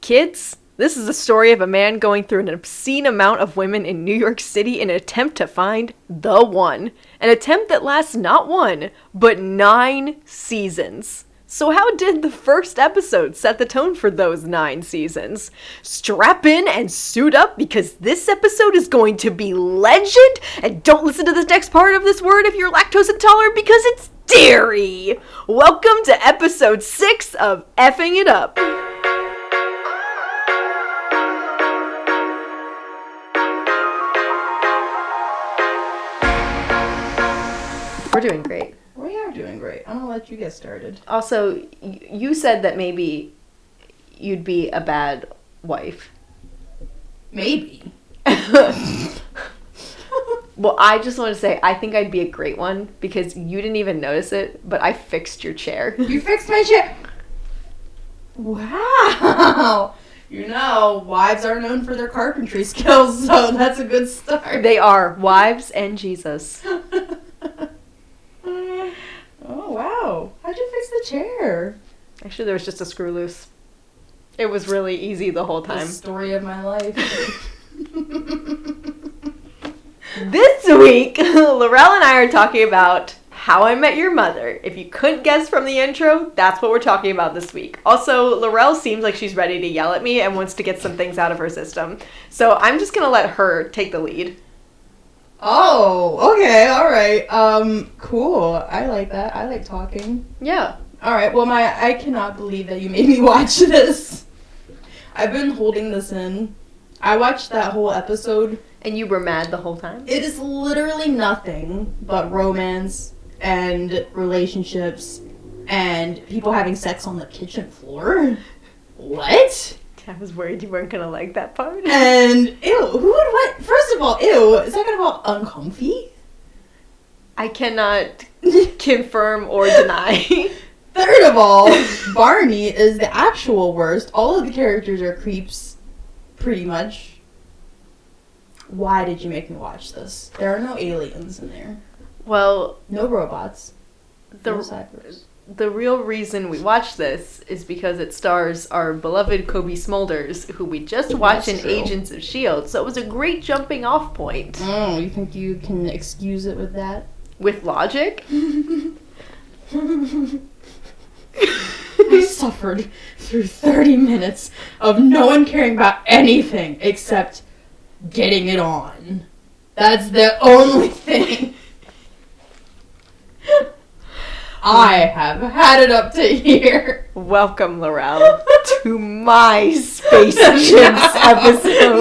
Kids, this is the story of a man going through an obscene amount of women in New York City in an attempt to find the one. An attempt that lasts not 1, but 9 seasons. So how did the first episode set the tone for those 9 seasons? Strap in and suit up because this episode is going to be legend. And don't listen to the next part of this word if you're lactose intolerant because it's dairy. Welcome to episode 6 of Effing It Up. We're doing great. We are doing great. I'm gonna let you get started. Also, you said that maybe you'd be a bad wife. Maybe. Well, I just want to say, I think I'd be a great one because you didn't even notice it, but I fixed your chair. You fixed my chair? Wow. You know, wives are known for their carpentry skills, so that's a good start. They are. Wives and Jesus. Oh, wow. How'd you fix the chair? Actually, there was just a screw loose. It was really easy the whole time. The story of my life. This week, Lorelle and I are talking about How I Met Your Mother. If you couldn't guess from the intro, that's what we're talking about this week. Also, Lorelle seems like she's ready to yell at me and wants to get some things out of her system. So I'm just going to let her take the lead. Oh, okay, alright. Cool. I like that. I like talking. Yeah. Alright, well, I cannot believe that you made me watch this. I've been holding this in. I watched that whole episode. And you were mad the whole time? It is literally nothing but romance and relationships and people having sex on the kitchen floor. What? I was worried you weren't gonna like that part. And, ew, who would what? First of all, ew, is that gonna call uncomfy? I cannot confirm or deny. Third of all, Barney is the actual worst. All of the characters are creeps, pretty much. Why did you make me watch this? There are no aliens in there. Well, no robots. No cyphers. The real reason we watch this is because it stars our beloved Kobe Smulders, who we just watched in Agents of S.H.I.E.L.D., so it was a great jumping off point. Oh, you think you can excuse it with that? With logic? I suffered through 30 minutes of no one caring about anything except getting it on. That's the only thing. I have had it up to here. Welcome, Lorelle, to my Space Chimps episode.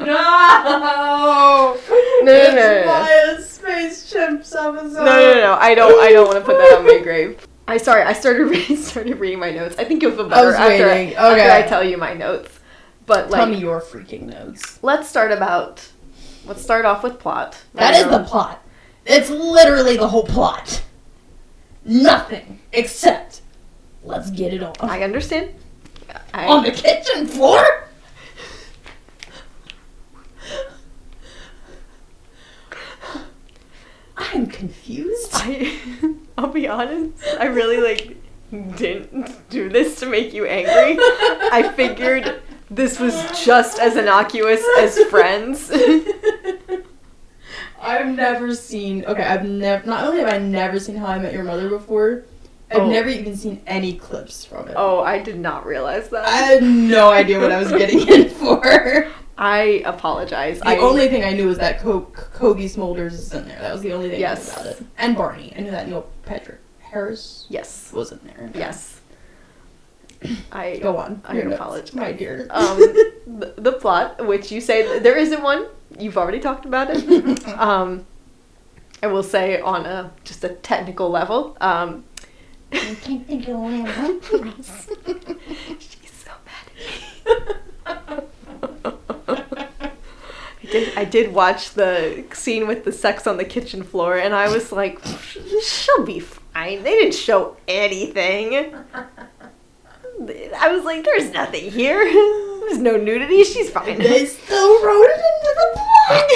No! My Space Chimps episode. No. I don't want to put that on my grave. I started reading my notes. I think you'll feel better after I tell you my notes. But tell me your freaking notes. Let's start off with plot. That is the plot. It's literally the whole plot. Nothing except let's get it on. I understand. On the kitchen floor? I'm confused. I'll be honest. I really didn't do this to make you angry. I figured this was just as innocuous as Friends. I've never seen... Okay, not only have I never seen How I Met Your Mother before, I've never even seen any clips from it. Oh, I did not realize that. I had no idea what I was getting in for. I apologize. The only thing I knew was that Kobe Smulders is in there. That was the only thing I knew about it. And Barney. I knew that Neil Patrick Harris was in there. Yes. Go on. I apologize. My dear. The plot, which you say there isn't one. You've already talked about it. I will say on just a technical level. She's so mad at me. I did watch the scene with the sex on the kitchen floor, and I was like, she'll be fine. They didn't show anything. I was like, there's nothing here. There's no nudity. She's fine. They still wrote it into the plot.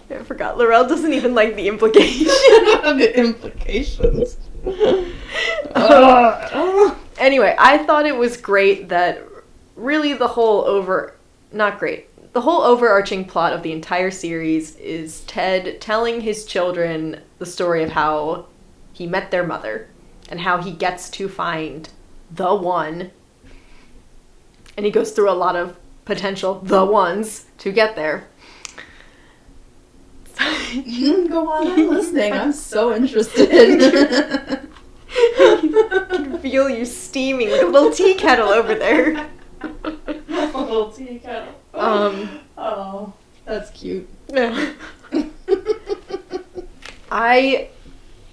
Ew. I forgot. Lorelle doesn't even like the implication. The implications. Anyway, I thought it was great that really the whole overarching plot of the entire series is Ted telling his children the story of how he met their mother and how he gets to find the one. And he goes through a lot of potential the ones to get there. Go on, I'm listening. I'm so interested. I can feel you steaming like a little tea kettle over there. A little tea kettle. Oh, that's cute. I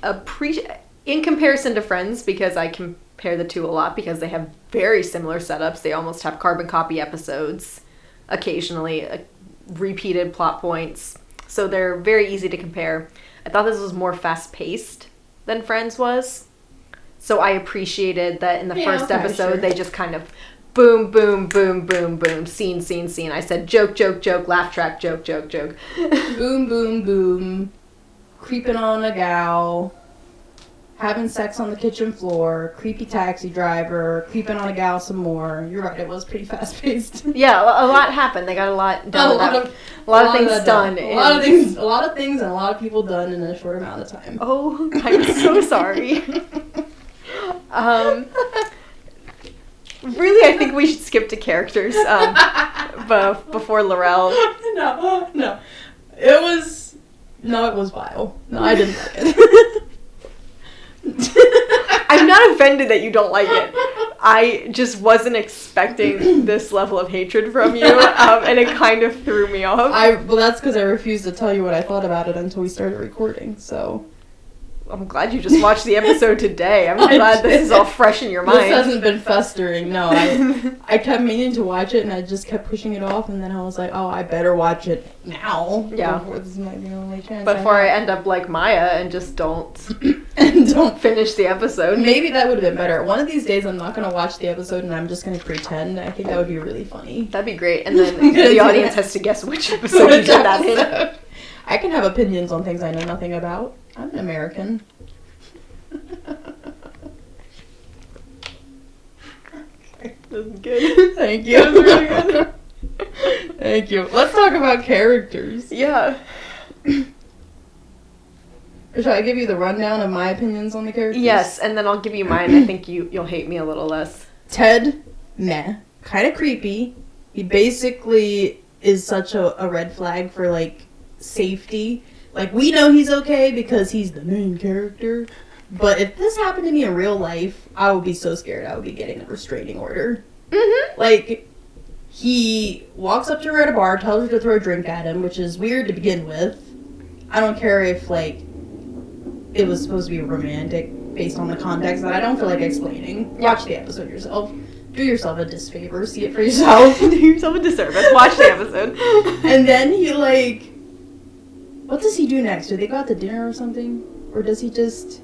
appreciate, in comparison to Friends, because I compare the two a lot because they have very similar setups. They almost have carbon copy episodes, occasionally repeated plot points. So they're very easy to compare. I thought this was more fast-paced than Friends was. So I appreciated that in the first episode, they just kind of boom, boom, boom, boom, boom, scene, scene, scene. I said joke, joke, joke, laugh track, joke, joke, joke. Boom, boom, boom. Creeping on a gal. Having sex on the kitchen floor. Creepy taxi driver. Creeping on a gal some more. You're right, it was pretty fast-paced. Yeah, a lot happened. They got a lot done. A lot of things done. A lot of things and a lot of people done in a short amount of time. Oh, I'm so sorry. Really, I think we should skip to characters before Lorelle. No. It was vile. No, I didn't like it. I'm not offended that you don't like it. I just wasn't expecting this level of hatred from you, and it kind of threw me off. Well, that's because I refused to tell you what I thought about it until we started recording, so... I'm glad you just watched the episode today. I'm glad this is all fresh in your mind. This hasn't been festering, no. I kept meaning to watch it, and I just kept pushing it off, and then I was like, oh, I better watch it now. Yeah. This might be the only chance Before I end up like Maya and just don't finish the episode. Maybe that would have been better. One of these days, I'm not going to watch the episode, and I'm just going to pretend. I think that would be really funny. That'd be great. And then the audience has to guess which episode you did that in. I can have opinions on things I know nothing about. I'm an American. That's good. Thank you. That was really good. Thank you. Let's talk about characters. Yeah. Should I give you the rundown of my opinions on the characters? Yes, and then I'll give you mine. I think you'll hate me a little less. Ted, meh. Kind of creepy. He basically is such a red flag for, like, safety. Like, we know he's okay because he's the main character. But if this happened to me in real life, I would be so scared I would be getting a restraining order. Mm-hmm. Like, he walks up to her at a bar, tells her to throw a drink at him, which is weird to begin with. I don't care if, like, it was supposed to be romantic based on the context, but I don't feel like explaining. Watch the episode yourself. Do yourself a disfavor. See it for yourself. Do yourself a disservice. Watch the episode. And then he, like... What does he do next? Do they go out to dinner or something? Or does he just...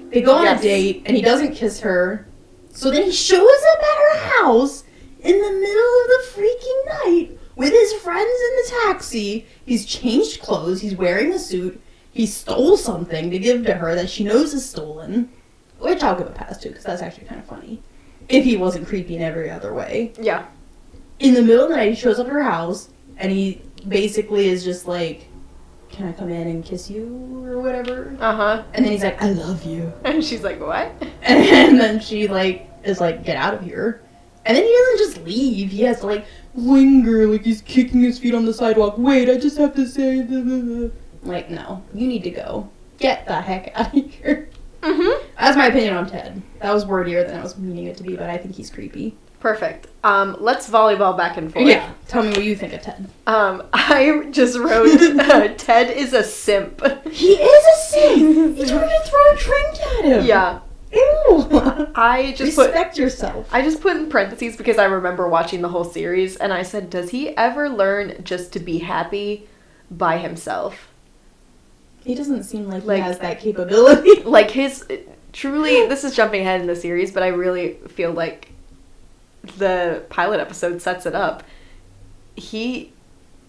They go on a date, and he doesn't kiss her. So then he shows up at her house in the middle of the freaking night with his friends in the taxi. He's changed clothes. He's wearing a suit. He stole something to give to her that she knows is stolen. Which I'll give a pass to, because that's actually kind of funny. If he wasn't creepy in every other way. Yeah. In the middle of the night, he shows up at her house, and he basically is just like... Can I come in and kiss you or whatever? Uh-huh. And then he's like, I love you. And she's like, what? And then she, like, is like, get out of here. And then he doesn't just leave. He has to, like, linger, like he's kicking his feet on the sidewalk. Wait, I just have to say... Blah, blah, blah. Like, no. You need to go. Get the heck out of here. Mm-hmm. That's my opinion on Ted. That was wordier than I was meaning it to be, but I think he's creepy. Perfect. Let's volleyball back and forth. Yeah. Tell me what you think of Ted. I just wrote, Ted is a simp. He is a simp! He tried to throw a drink at him! Yeah. Ew! I just Respect yourself. I just put in parentheses because I remember watching the whole series, and I said, does he ever learn just to be happy by himself? He doesn't seem like he has that capability. Like truly, this is jumping ahead in the series, but I really feel like the pilot episode sets it up. He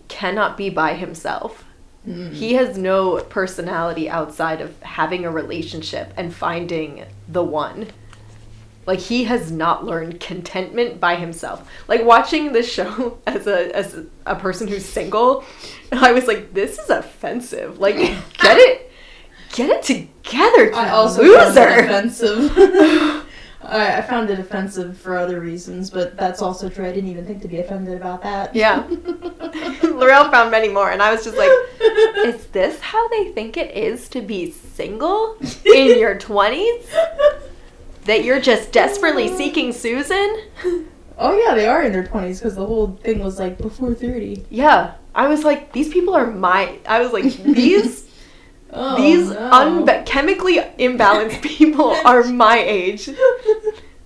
cannot be by himself. Mm. He has no personality outside of having a relationship and finding the one. Like, he has not learned contentment by himself. Like, watching this show as a person who's single, I was like, this is offensive. Like, get it together, I also loser. found it offensive. I found it offensive for other reasons, but that's also true. I didn't even think to be offended about that. Yeah. Lorelle found many more, and I was just like, is this how they think it is to be single in your 20s? That you're just desperately seeking Susan? Oh yeah, they are in their 20s because the whole thing was like before 30. Yeah. I was like, these people are I was like, these chemically imbalanced people are my age.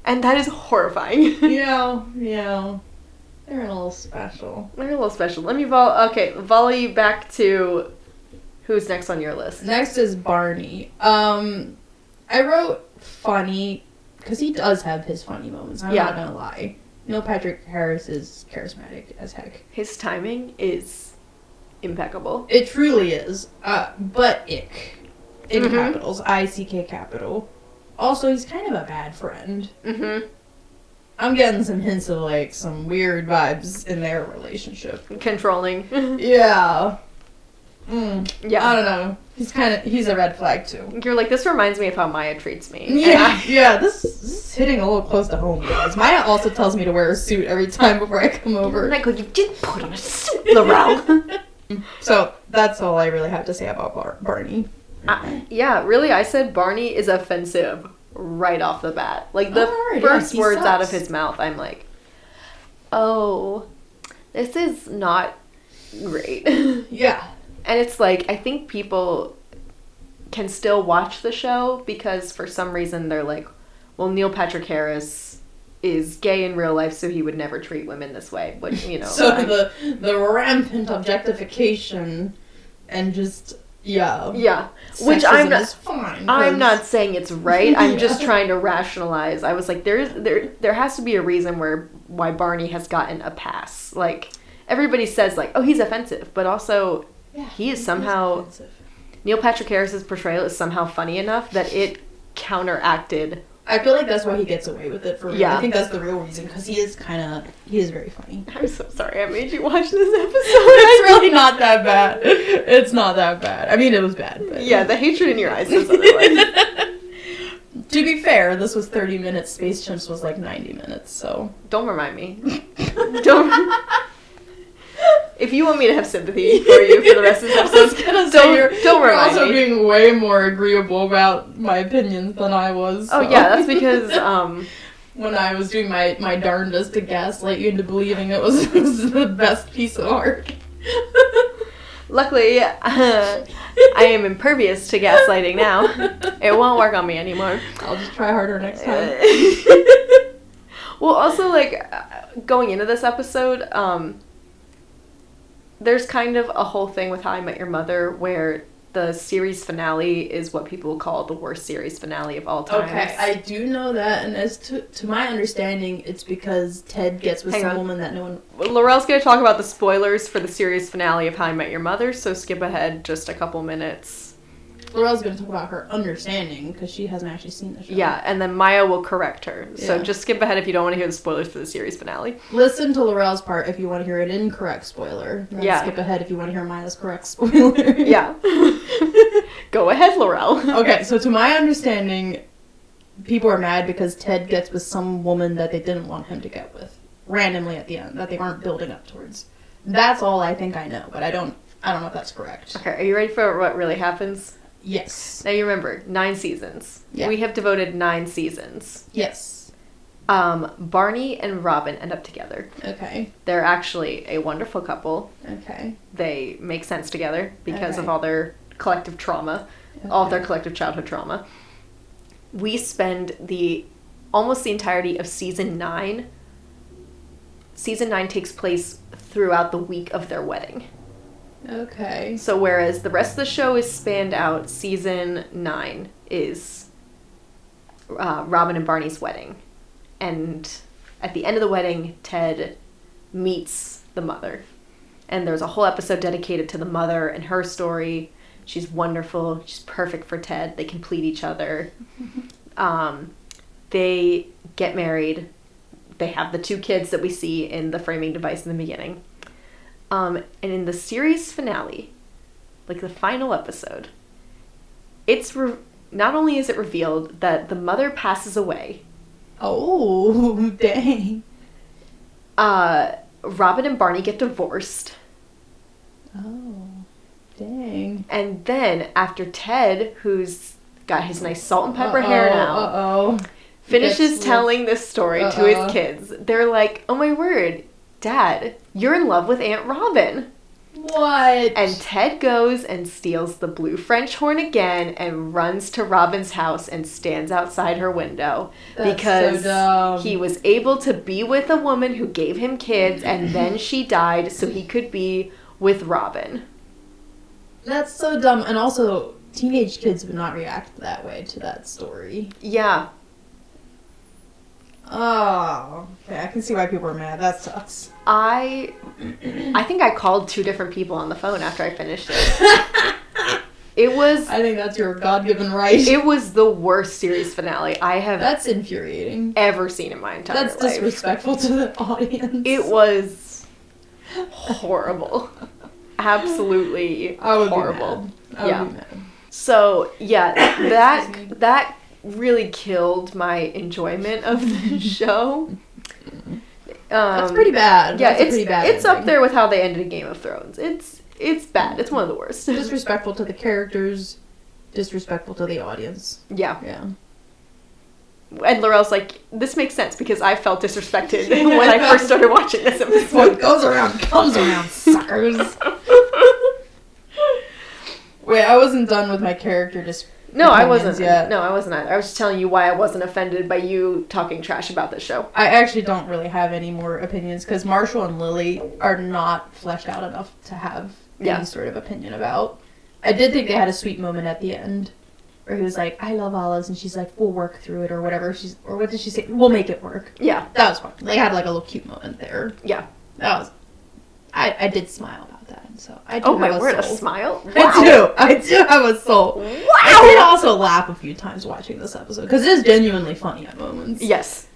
And that is horrifying. Yeah. They're a little special. Let me volley you back to who's next on your list. Next is Barney. I wrote funny because he does have his funny moments. I'm not gonna lie. Neil Patrick Harris is charismatic as heck. His timing is impeccable. It truly is. But ick. In capitals. ICK capital. Also, he's kind of a bad friend. Mm-hmm. I'm getting some hints of, like, some weird vibes in their relationship. Controlling. Yeah. Yeah. I don't know. He's a red flag, too. You're like, this reminds me of how Maya treats me. Yeah, this is hitting a little close to home, guys. Maya also tells me to wear a suit every time before I come over. And I go, you did put on a suit, Lorelle. So, that's all I really have to say about Barney. Really, I said Barney is offensive right off the bat. Like, the first words out of his mouth, I'm like, oh, this is not great. Yeah. And it's like, I think people can still watch the show because for some reason they're like, well, Neil Patrick Harris is gay in real life, so he would never treat women this way. But, you know. So the rampant objectification and just, yeah. Which I'm not, is fine, I'm not saying it's right. I'm just trying to rationalize. I was like, there has to be a reason why Barney has gotten a pass. Like, everybody says, like, oh, he's offensive, but also... Yeah, he is somehow... Neil Patrick Harris's portrayal is somehow funny enough that it counteracted... I feel like that's why he gets away with it for me. Yeah. I think that's the real reason, because he is very funny. I'm so sorry I made you watch this episode. It's really not that bad. It's not that bad. I mean, it was bad, but... Yeah, the hatred in your eyes is otherwise. To be fair, this was 30 minutes. Space Chimps was like 90 minutes, so... Don't remind me. If you want me to have sympathy for you for the rest of this episode, don't remind me. You're also being way more agreeable about my opinions than I was. So. Oh yeah, that's because when I was doing my darndest to gaslight you into believing it was the best piece of art. Luckily, I am impervious to gaslighting now. It won't work on me anymore. I'll just try harder next time. Well, also, like, going into this episode, there's kind of a whole thing with How I Met Your Mother where the series finale is what people call the worst series finale of all time. Okay, I do know that, and as to my understanding, it's because Ted gets with some woman that no one... Lorelle's going to talk about the spoilers for the series finale of How I Met Your Mother, so skip ahead just a couple minutes. Lorelle's going to talk about her understanding, because she hasn't actually seen the show. Yeah, and then Maya will correct her. So just skip ahead if you don't want to hear the spoilers for the series finale. Listen to Lorelle's part if you want to hear an incorrect spoiler. Then skip ahead if you want to hear Maya's correct spoiler. Yeah. Go ahead, Lorelle. Okay, so to my understanding, people are mad because Ted gets with some woman that they didn't want him to get with. Randomly at the end, that they weren't building up towards. That's all I think I know, but I don't know if that's correct. Okay, are you ready for what really happens? Yes. Now you remember, 9 seasons. Yeah. We have devoted 9 seasons. Yes. Barney and Robin end up together. Okay. They're actually a wonderful couple. Okay. They make sense together because of all their collective trauma, all of their collective childhood trauma. We spend almost the entirety of season 9. Season 9 takes place throughout the week of their wedding. Okay. So whereas the rest of the show is spanned out, season 9 is Robin and Barney's wedding. And at the end of the wedding, Ted meets the mother. And there's a whole episode dedicated to the mother and her story. She's wonderful. She's perfect for Ted. They complete each other. They get married. They have the 2 kids that we see in the framing device in the beginning. And in the series finale, like the final episode, not only is it revealed that the mother passes away. Oh, dang. Robin and Barney get divorced. Oh, dang. And then after Ted, who's got his nice salt and pepper hair now, finishes telling this story to his kids, they're like, oh my word, Dad, you're in love with Aunt Robin. What? And Ted goes and steals the blue French horn again and runs to Robin's house and stands outside her window. That's because so dumb. He was able to be with a woman who gave him kids, and then she died so he could be with Robin. That's so dumb. And also, teenage kids would not react that way to that story. Yeah. Oh, okay. I can see why people are mad. That sucks. I think I called 2 different people on the phone after I finished it. I think that's your God-given right. It was the worst series finale I have That's infuriating. ever seen in my entire life. That's disrespectful to the audience. It was horrible. Absolutely horrible. I would be mad. So, yeah, that really killed my enjoyment of the show. That's pretty bad. Yeah, that's pretty bad. It's up there with how they ended Game of Thrones. It's bad. It's one of the worst. Disrespectful to the characters, disrespectful to the audience. Yeah. Yeah. And Lorelle's like, this makes sense because I felt disrespected when I first started watching this episode. What goes around comes around, suckers. Wait, I wasn't done with my character No, I wasn't. Yet. No, I wasn't either. I was just telling you why I wasn't offended by you talking trash about this show. I actually don't really have any more opinions because Marshall and Lily are not fleshed out enough to have any sort of opinion about. I did think they had a sweet moment at the end where he was like, I love olives, and she's like, we'll work through it or whatever. Or what did she say? We'll make it work. Yeah. That was fun. They had like a little cute moment there. Yeah. That was... I did smile about that. So I do oh have my word, soul. a smile? Wow. I do have a soul. Wow. I did also laugh a few times watching this episode because it is genuinely funny at moments. Yes.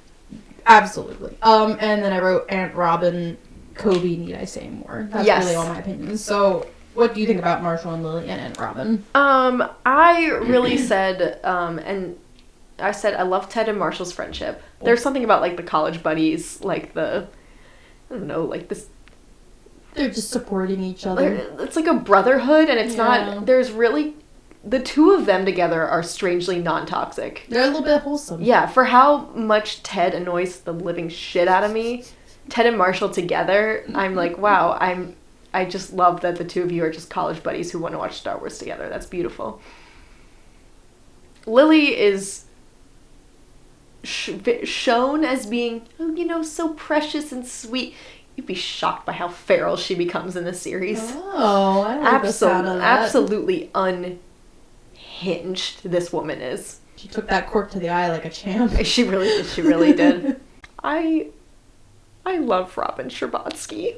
Absolutely. And then I wrote Aunt Robin, Kobe, need I say more? That's really all my opinions. So what do you think about Marshall and Lily and Aunt Robin? I really said, and I said I love Ted and Marshall's friendship. There's something about like the college buddies, like I don't know, like this. They're just supporting each other. It's like a brotherhood, and it's not. There's really, the 2 of them together are strangely non-toxic. They're a little bit wholesome. Yeah, for how much Ted annoys the living shit out of me, Ted and Marshall together, I'm like, wow, I just love that the 2 of you are just college buddies who want to watch Star Wars together. That's beautiful. Lily is shown as being, so precious and sweet. You'd be shocked by how feral she becomes in this series. Oh, I like the sound of that. Absolutely unhinged this woman is. She took that cork to the eye like a champ. She really did. I love Robin Scherbatsky.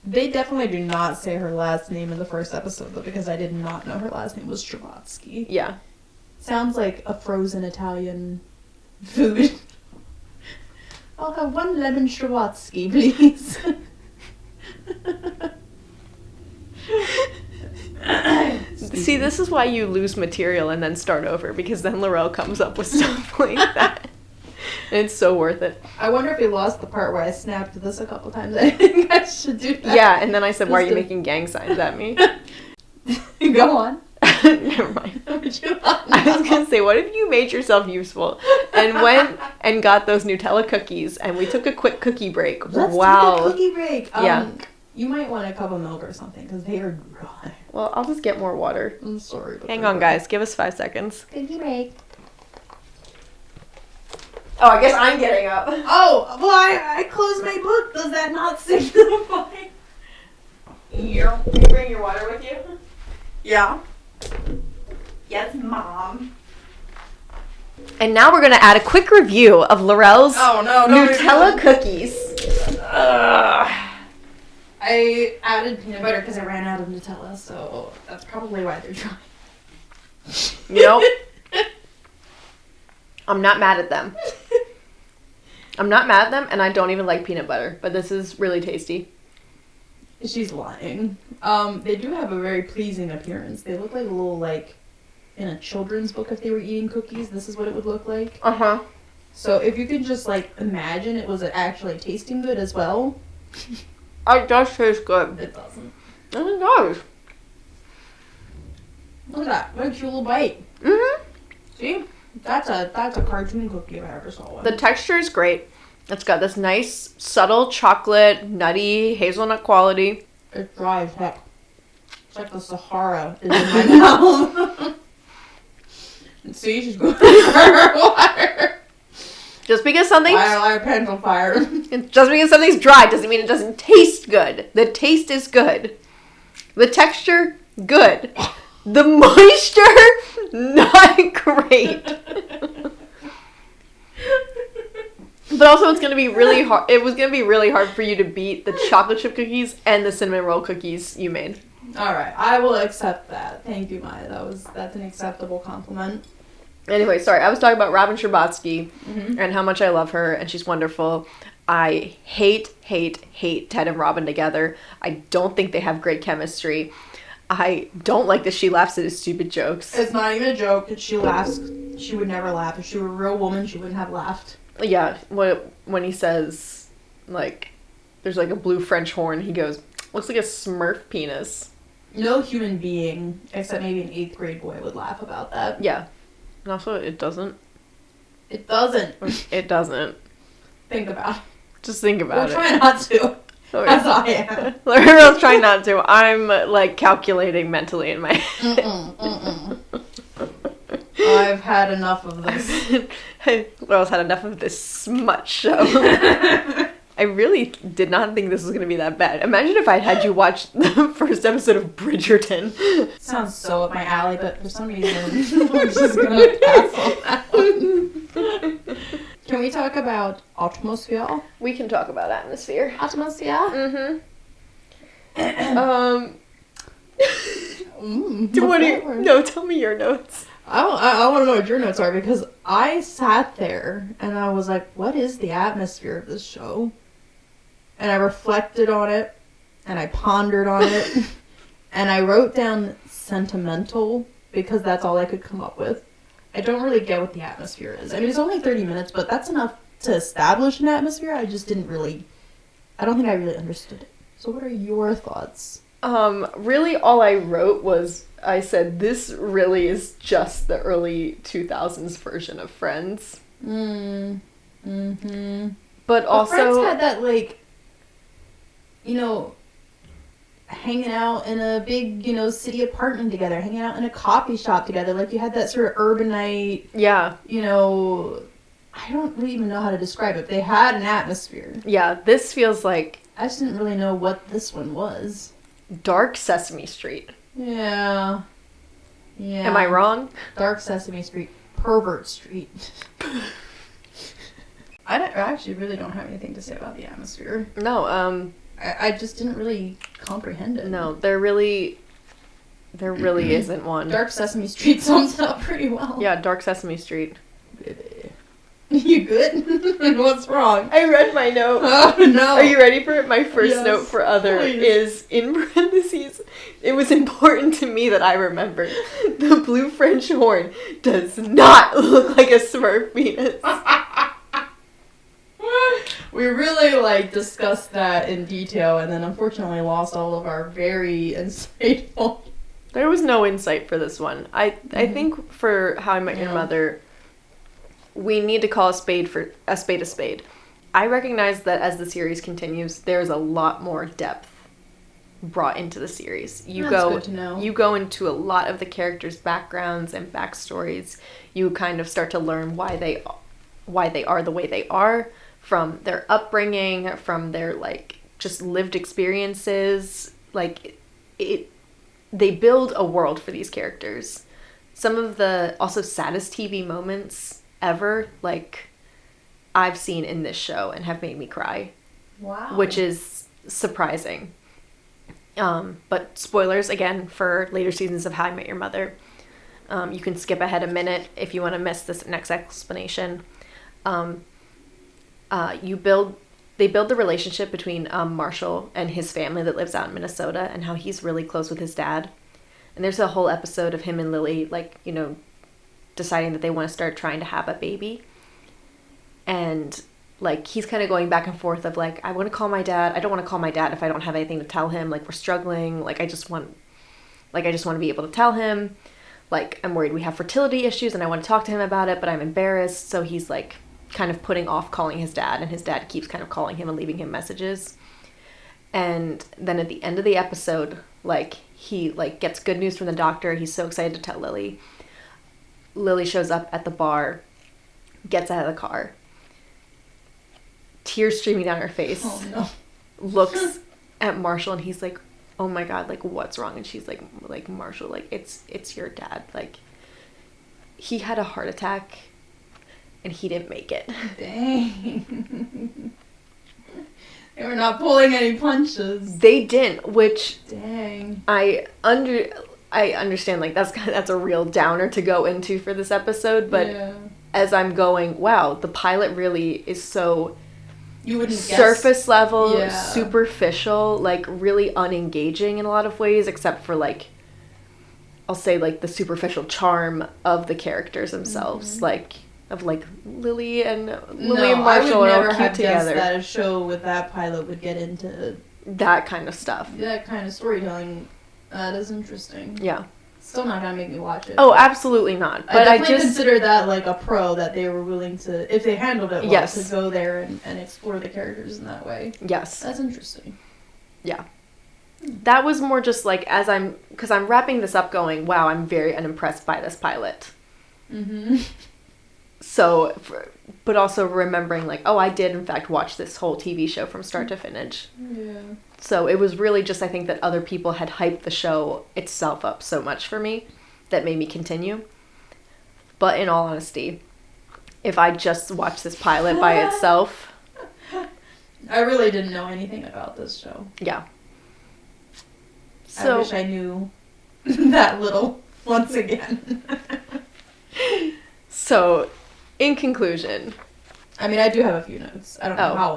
They definitely do not say her last name in the first episode, though, because I did not know her last name was Scherbatsky. Yeah. Sounds like a frozen Italian food. I'll have 1 lemon Scherbatsky, please. See, this is why you lose material and then start over, because then Lorelle comes up with stuff like that. And it's so worth it. I wonder if he lost the part where I snapped this a couple times. I think I should do that. Yeah, and then I said, why are you making gang signs at me? Go on. Never mind. I was going to say, what if you made yourself useful and went and got those Nutella cookies and we took a quick cookie break? Let's take a cookie break. Yeah. You might want a cup of milk or something because they are dry. Well, I'll just get more water. I'm sorry. Hang on, guys. Give us 5 seconds. Cookie break. Oh, I guess I'm getting up. Oh, well, I closed my book. Does that not signify? You bring your water with you? Yeah. Yes, Mom. And now we're going to add a quick review of Lorelle's Nutella cookies. I added peanut butter because I ran out of Nutella, so that's probably why they're dry. Nope. I'm not mad at them. I'm not mad at them, and I don't even like peanut butter, but this is really tasty. She's lying. They do have a very pleasing appearance. They look like a little, like, in a children's book if they were eating cookies. This is what it would look like. Uh-huh. So if you can just, like, imagine it was actually tasting good as well. It does taste good. It doesn't. It does. Look at that. What a cute little bite. Mm-hmm. See? That's a cartoon cookie if I ever saw one. The texture is great. It's got this nice, subtle chocolate, nutty, hazelnut quality. It's dry as heck. It's like the Sahara is in my mouth. See, she's going for water. Just because something's... Fire, pants on fire. Just because something's dry doesn't mean it doesn't taste good. The taste is good. The texture, good. The moisture, not great. But also it's going to be really hard. It was going to be really hard for you to beat the chocolate chip cookies and the cinnamon roll cookies you made. Alright, I will accept that. Thank you, Maya. That's an acceptable compliment. Anyway, sorry, I was talking about Robin Scherbatsky Mm-hmm. and how much I love her, and she's wonderful. I hate Ted and Robin together. I don't think they have great chemistry. I don't like that she laughs at his stupid jokes. It's not even a joke. She laughs. She would never laugh. If she were a real woman, she wouldn't have laughed. Yeah, when he says, like, there's like a blue French horn, he goes, looks like a Smurf penis. No human being, except maybe an 8th grade boy, would laugh about that. Yeah. And also, it doesn't. It doesn't. It doesn't. Think about it. Just think about We'll it. try not to. Okay. As I am. Lorelle's trying not to. I'm, like, calculating mentally in my head. I've had enough of this. Lorelle's had enough of this smut show. I really did not think this was going to be that bad. Imagine if I'd had you watch the first episode of Bridgerton. Sounds so up my alley, but for some reason, I'm just gonna pass on that one. Can we talk about atmosphere? We can talk about atmosphere. Atmosphere? Mm-hmm. Tell me your notes. I want to know what your notes are, because I sat there and I was like, what is the atmosphere of this show? And I reflected on it, and I pondered on it, and I wrote down sentimental, because that's all I could come up with. I don't really get what the atmosphere is. I mean, it's only 30 minutes, but that's enough to establish an atmosphere. I don't think I really understood it. So what are your thoughts? Really all I wrote was, I said, this really is just the early 2000s version of Friends. Mm-hmm. But also... Friends had that, like, hanging out in a big, city apartment together, hanging out in a coffee shop together. Like, you had that sort of urbanite, yeah. I don't really even know how to describe it. They had an atmosphere. Yeah, this feels like... I just didn't really know what this one was. Dark Sesame Street. Yeah. Am I wrong? Dark Sesame Street. Pervert Street. I actually really don't have anything to say about the atmosphere. No, I just didn't really comprehend it. No, there really isn't one. Dark Sesame Street sums it up pretty well. Yeah, Dark Sesame Street. You good? What's wrong? I read my note. Oh, no. Are you ready for it? My first Yes, note for other please. is, in parentheses, it was important to me that I remember the blue French horn does not look like a Smurf penis. We really, discussed that in detail, and then unfortunately lost all of our very insightful... There was no insight for this one. I think for How I Met Your Mother, we need to call a spade a spade. I recognize that as the series continues, there's a lot more depth brought into the series. That's good to know. You go into a lot of the characters' backgrounds and backstories. You kind of start to learn why they are the way they are, from their upbringing, from their just lived experiences. They build a world for these characters. Some of the also saddest TV moments ever, I've seen in this show and have made me cry. Wow. Which is surprising. But spoilers, again, for later seasons of How I Met Your Mother. You can skip ahead a minute if you want to miss this next explanation. they build the relationship between Marshall and his family that lives out in Minnesota, and how he's really close with his dad. And there's a whole episode of him and Lily, like, you know, deciding that they want to start trying to have a baby. And, like, he's kind of going back and forth of, like, I want to call my dad. I don't want to call my dad if I don't have anything to tell him. Like, we're struggling. Like, I just want to be able to tell him. Like, I'm worried we have fertility issues and I want to talk to him about it, but I'm embarrassed. So he's, like, kind of putting off calling his dad, and his dad keeps kind of calling him and leaving him messages. And then at the end of the episode, like, he, like, gets good news from the doctor. He's so excited to tell Lily. Lily shows up at the bar, gets out of the car, tears streaming down her face. Oh, no. Looks at Marshall, and he's like, oh my God, like, what's wrong? And she's like, Marshall, like, it's your dad. Like, he had a heart attack and he didn't make it. Dang. They were not pulling any punches. They didn't, which... Dang. I understand, like, that's a real downer to go into for this episode, but yeah. As I'm going, wow, the pilot really is so... You wouldn't surface level, yeah. Superficial, like, really unengaging in a lot of ways, except for, like, I'll say, like, the superficial charm of the characters themselves, like, of, like, Lily and Marshall are all cute together. That a show with that pilot would get into that kind of stuff. That kind of storytelling. That is interesting. Yeah. Still not gonna make me watch it. Oh, absolutely not. But I definitely consider that like a pro, that they were willing to, if they handled it well, yes. to go there and explore the characters in that way. Yes. That's interesting. Yeah. That was more just like, because I'm wrapping this up going, wow, I'm very unimpressed by this pilot. Mm-hmm. So, but also remembering like, oh, I did in fact watch this whole TV show from start to finish. Yeah. So it was really just, I think that other people had hyped the show itself up so much for me that made me continue. But in all honesty, if I just watched this pilot by itself... I really didn't know anything about this show. Yeah. So, I wish I knew that little once again. So, in conclusion... I mean, I do have a few notes. I don't know how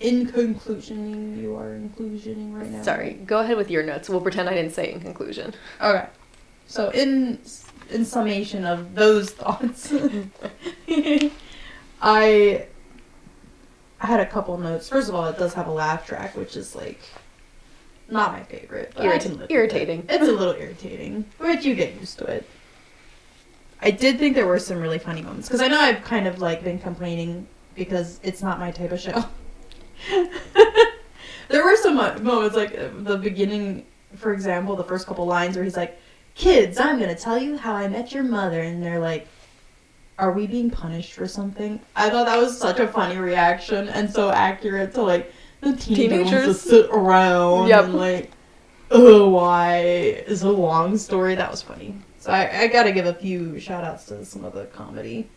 in conclusion you are inclusioning right now. Sorry, go ahead with your notes. We'll pretend I didn't say in conclusion. Okay. So in summation of those thoughts, I had a couple notes. First of all, it does have a laugh track, which is like not my favorite. But irritating. It's a little irritating, but you get used to it. I did think there were some really funny moments, because I know I've kind of like been complaining because it's not my type of show. There were some moments, like the beginning, for example, the first couple lines where he's like, "Kids, I'm going to tell you how I met your mother," and they're like, "Are we being punished for something?" I thought that was such a funny reaction and so accurate to like the teenagers to sit around and like, oh, why is a long story. That was funny. So I gotta give a few shout outs to some of the comedy.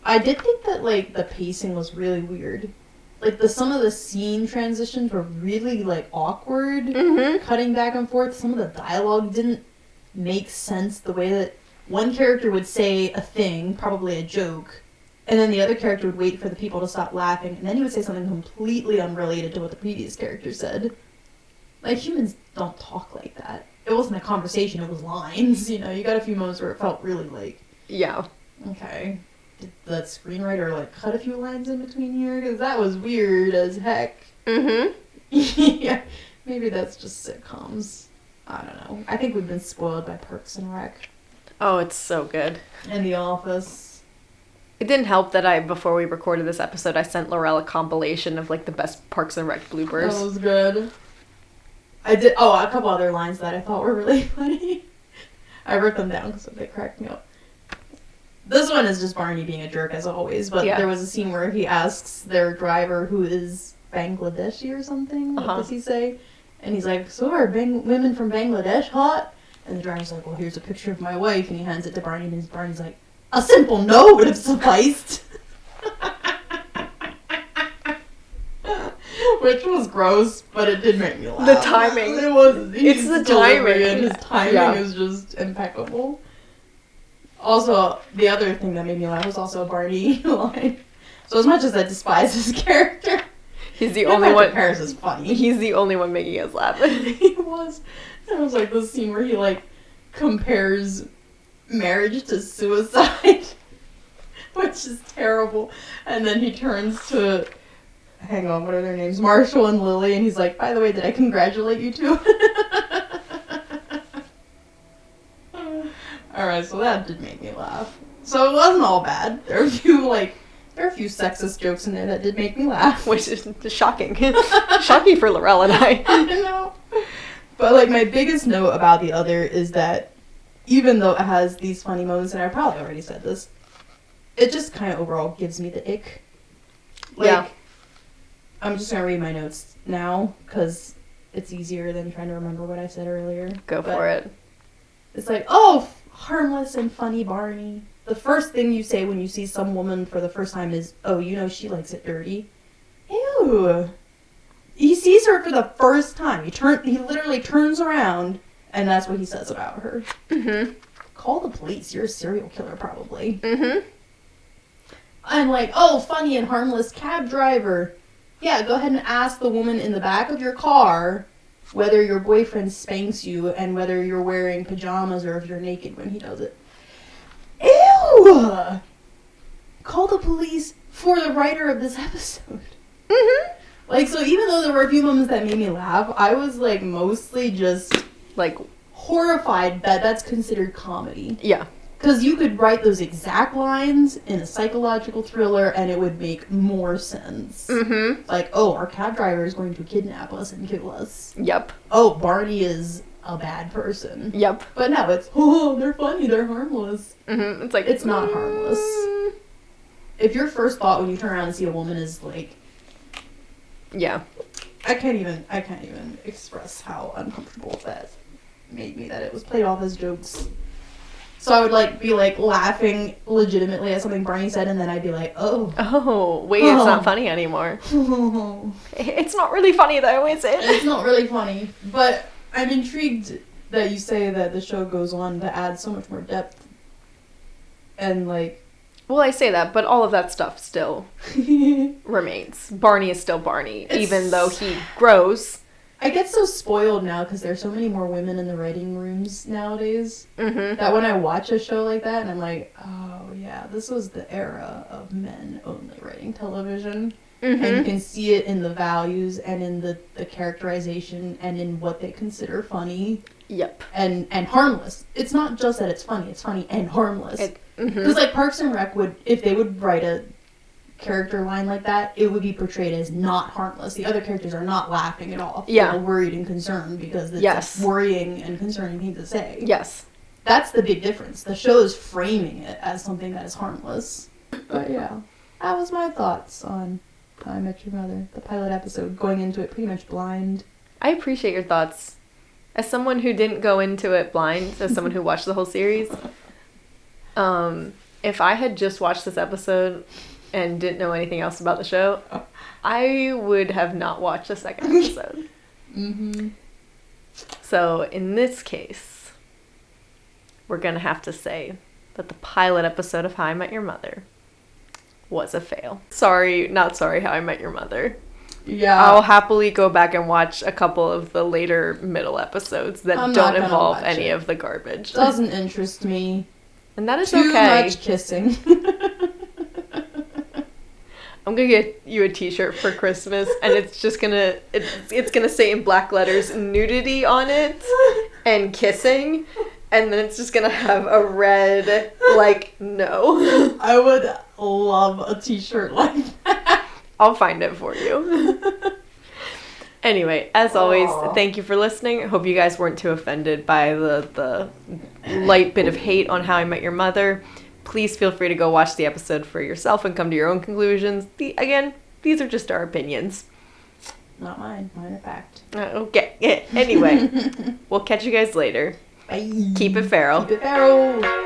I did think that like the pacing was really weird. Like some of the scene transitions were really like awkward, cutting back and forth. Some of the dialogue didn't make sense, the way that one character would say a thing, probably a joke, and then the other character would wait for the people to stop laughing, and then he would say something completely unrelated to what the previous character said. Like, humans don't talk like that. It wasn't a conversation, it was lines, you know? You got a few moments where it felt really like... Yeah. Okay. Did the screenwriter, like, cut a few lines in between here? Because that was weird as heck. Mm-hmm. Yeah. Maybe that's just sitcoms. I don't know. I think we've been spoiled by Parks and Rec. Oh, it's so good. And The Office. It didn't help that before we recorded this episode, I sent Lorelle a compilation of, like, the best Parks and Rec bloopers. That was good. I did, a couple other lines that I thought were really funny. I wrote them down because they cracked me up. This one is just Barney being a jerk, as always, but there was a scene where he asks their driver, who is Bangladeshi or something, what does he say? And he's like, "So are women from Bangladesh hot?" And the driver's like, "Well, here's a picture of my wife," and he hands it to Barney, and Barney's like, "A simple no would have sufficed." Which was gross, but it did make me laugh. The timing. It's the timing. And his timing is just impeccable. Also, the other thing that made me laugh was also a Barney line. So as much as I despise his character, He's the only one. Paris is funny. He's the only one making us laugh. He was. There was like this scene where he like compares marriage to suicide, which is terrible. And then he turns to, hang on, what are their names? Marshall and Lily, and he's like, by the way, did I congratulate you two? Alright, so that did make me laugh. So it wasn't all bad. There are a few sexist jokes in there that did make me laugh. Which is shocking. Shocking for Lorelle and I. I know. But like my biggest note about the other is that even though it has these funny moments, and I probably already said this, it just kind of overall gives me the ick. Like, yeah. I'm just gonna read my notes now because it's easier than trying to remember what I said earlier. Go for it. It's like, oh, harmless and funny Barney. The first thing you say when you see some woman for the first time is, oh, you know she likes it dirty. Ew. He sees her for the first time. He literally turns around, and that's what he says about her. Mm-hmm. Call the police. You're a serial killer, probably. Mm-hmm. I'm like, oh, funny and harmless cab driver. Yeah, go ahead and ask the woman in the back of your car whether your boyfriend spanks you and whether you're wearing pajamas or if you're naked when he does it. Ew! Call the police for the writer of this episode. Mm-hmm. Like, so even though there were a few moments that made me laugh, I was, like, mostly just, like, horrified that that's considered comedy. Yeah. Because you could write those exact lines in a psychological thriller and it would make more sense. Mm-hmm. Like, oh, our cab driver is going to kidnap us and kill us. Yep. Oh, Barney is a bad person. Yep. But no, it's, oh, they're funny, they're harmless. Mm-hmm. It's like... It's not harmless. If your first thought when you turn around and see a woman is, like... Yeah. I can't even express how uncomfortable that made me, that it was played off as jokes. So I would, be laughing legitimately at something Barney said, and then I'd be like, oh. Oh, wait, it's not funny anymore. It's not really funny, though, is it? It's not really funny. But I'm intrigued that you say that the show goes on to add so much more depth. And, Well, I say that, but all of that stuff still remains. Barney is still Barney, even though he grows. I get so spoiled now because there's so many more women in the writing rooms nowadays. Mm-hmm. That when I watch a show like that, and I'm like, oh, yeah, this was the era of men only writing television. Mm-hmm. And you can see it in the values and in the characterization and in what they consider funny. Yep. And harmless. It's not just that it's funny and harmless. Because, Mm-hmm. Parks and Rec if they would write a character line like that, it would be portrayed as not harmless. The other characters are not laughing at all. Yeah. They're worried and concerned because it's Yes. a worrying and concerning thing to say. Yes. That's the big difference. The show is framing it as something that is harmless. But yeah, that was my thoughts on How I Met Your Mother, the pilot episode, going into it pretty much blind. I appreciate your thoughts. As someone who didn't go into it blind, as someone who watched the whole series, if I had just watched this episode and didn't know anything else about the show, I would have not watched the second episode. Mm-hmm. So in this case, we're going to have to say that the pilot episode of How I Met Your Mother was a fail. Not sorry How I Met Your Mother. Yeah. I'll happily go back and watch a couple of the later middle episodes that don't involve any of the garbage. Doesn't interest me. And that is Too okay. much kissing. I'm gonna get you a t-shirt for Christmas, and it's just gonna it's gonna say in black letters nudity on it and kissing, and then it's just gonna have a red no. I would love a t-shirt like that. I'll find it for you. Anyway, as always, thank you for listening. I hope you guys weren't too offended by the light bit of hate on How I Met Your Mother. Please feel free to go watch the episode for yourself and come to your own conclusions. Again, these are just our opinions. Not mine. Mine are fact. Okay. Anyway, we'll catch you guys later. Bye. Keep it feral. Keep it feral.